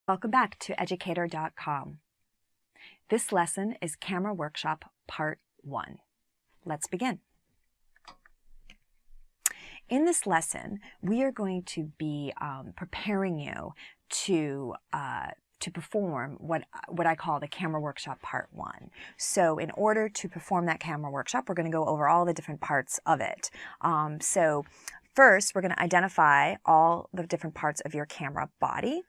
Welcome back to Educator.com. This lesson is Camera Workshop Part 1. Let's begin. In this lesson, we are going to be preparing you to perform what I call the Camera Workshop Part 1. So in order to perform that Camera Workshop, we're going to go over all the different parts of it. So first, we're going to identify all the different parts of your camera body.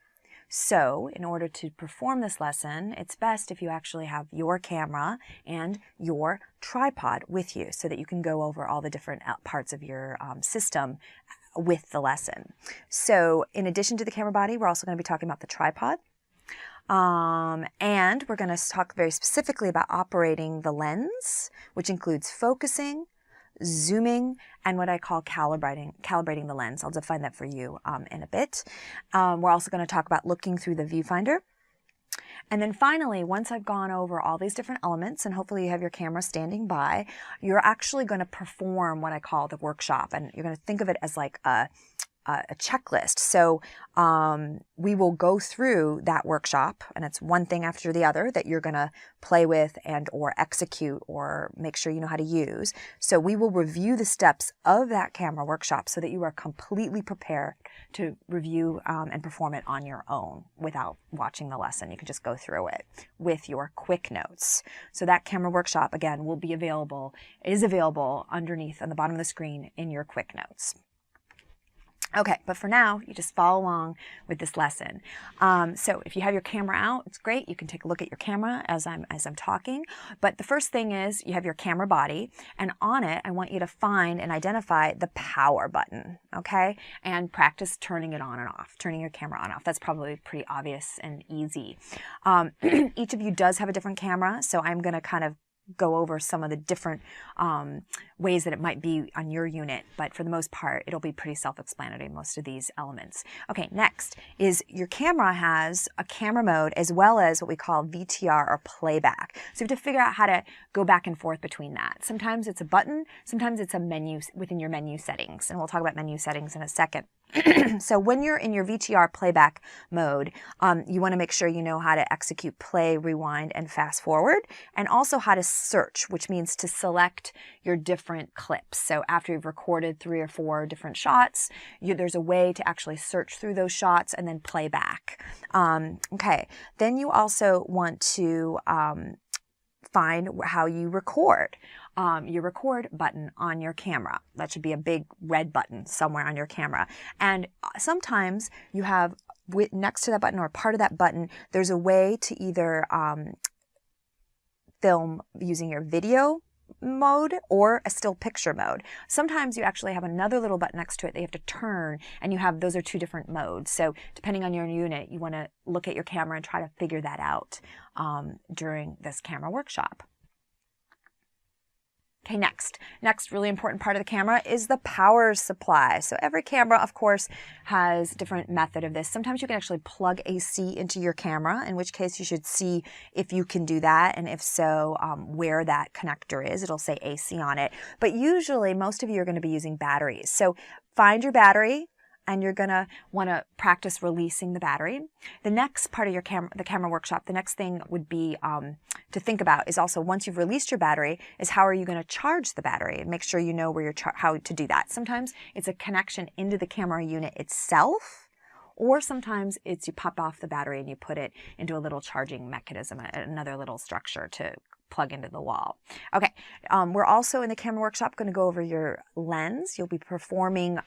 So in order to perform this lesson, it's best if you actually have your camera and your tripod with you so that you can go over all the different parts of your system with the lesson. So in addition to the camera body, we're also going to be talking about the tripod. And we're going to talk very specifically about operating the lens, which includes focusing, zooming, and what I call calibrating the lens. I'll define that for you in a bit. We're also going to talk about looking through the viewfinder. And then finally, once I've gone over all these different elements, and hopefully you have your camera standing by, you're actually going to perform what I call the workshop. And you're going to think of it as like a checklist. So we will go through that workshop, and it's one thing after the other that you're going to play with and or execute or make sure you know how to use. So we will review the steps of that camera workshop so that you are completely prepared to review and perform it on your own without watching the lesson. You can just go through it with your quick notes. So that camera workshop, again, is available underneath on the bottom of the screen in your quick notes. Okay, but for now, you just follow along with this lesson. So if you have your camera out, it's great. You can take a look at your camera as I'm talking. But the first thing is you have your camera body, and on it, I want you to find and identify the power button, okay? And practice turning it on and off, turning your camera on and off. That's probably pretty obvious and easy. Each of you does have a different camera, so I'm going to kind of go over some of the different ways that it might be on your unit, but for the most part, it'll be pretty self-explanatory, most of these elements. Okay, next is your camera has a camera mode as well as what we call VTR or playback. So you have to figure out how to go back and forth between that. Sometimes it's a button, sometimes it's a menu within your menu settings, and we'll talk about menu settings in a second. So when you're in your VTR playback mode, you want to make sure you know how to execute play, rewind, and fast forward, and also how to search, which means to select your different clips. So after you've recorded 3 or 4 different shots, there's a way to actually search through those shots and then play back. Okay, then you also want to find how you record. Your record button on your camera. That should be a big red button somewhere on your camera. And sometimes you have next to that button or part of that button, there's a way to either film using your video mode or a still picture mode. Sometimes you actually have another little button next to it that you have to turn, and those are 2 different modes. So depending on your unit, you want to look at your camera and try to figure that out during this camera workshop. Okay, next really important part of the camera is the power supply. So every camera, of course, has a different method of this. Sometimes you can actually plug AC into your camera, in which case you should see if you can do that, and if so, where that connector is. It'll say AC on it. But usually, most of you are going to be using batteries. So find your battery, and you're going to want to practice releasing the battery. The next part of your the camera workshop, the next thing would be to think about is also, once you've released your battery, is how are you going to charge the battery, and make sure you know where how to do that. Sometimes it's a connection into the camera unit itself, or sometimes it's you pop off the battery and you put it into a little charging mechanism, another little structure to plug into the wall. Okay, we're also in the camera workshop going to go over your lens. You'll be performing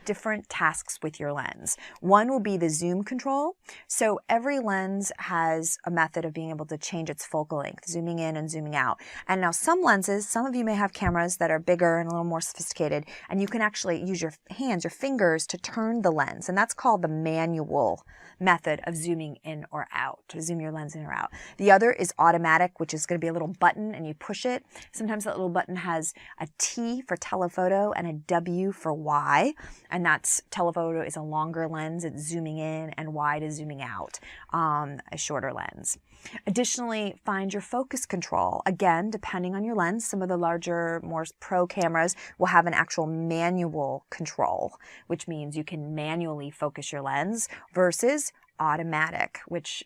different tasks with your lens. One will be the zoom control. So every lens has a method of being able to change its focal length, zooming in and zooming out. And now some lenses, some of you may have cameras that are bigger and a little more sophisticated, and you can actually use your hands, your fingers, to turn the lens, and that's called the manual method of zooming in or out, to zoom your lens in or out. The other is automatic, which is going to be a little button and you push it. Sometimes that little button has a T for telephoto and a W for Y, and that's telephoto is a longer lens, it's zooming in, and wide is zooming out, a shorter lens. Additionally, find your focus control. Again, depending on your lens, some of the larger, more pro cameras will have an actual manual control, which means you can manually focus your lens versus automatic, which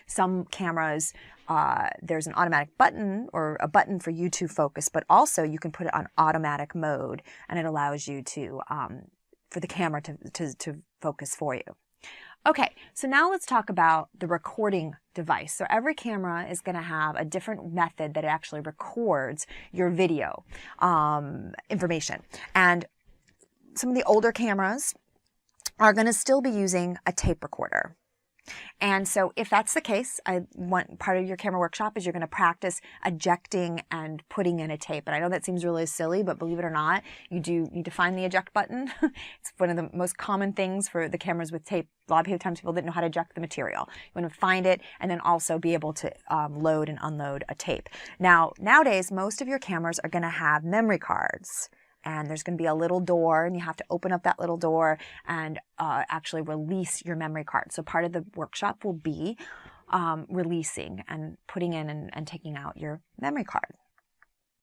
some cameras, there's an automatic button or a button for you to focus, but also you can put it on automatic mode, and it allows you to, for the camera to focus for you. Okay, so now let's talk about the recording device. So every camera is going to have a different method that it actually records your video information. And some of the older cameras are going to still be using a tape recorder. And so if that's the case, part of your camera workshop is you're going to practice ejecting and putting in a tape. And I know that seems really silly, but believe it or not, you do need to find the eject button. It's one of the most common things for the cameras with tape. A lot of times people didn't know how to eject the material. You want to find it and then also be able to load and unload a tape. Now, nowadays, most of your cameras are going to have memory cards. And there's going to be a little door, and you have to open up that little door and actually release your memory card. So part of the workshop will be releasing and putting in and taking out your memory card.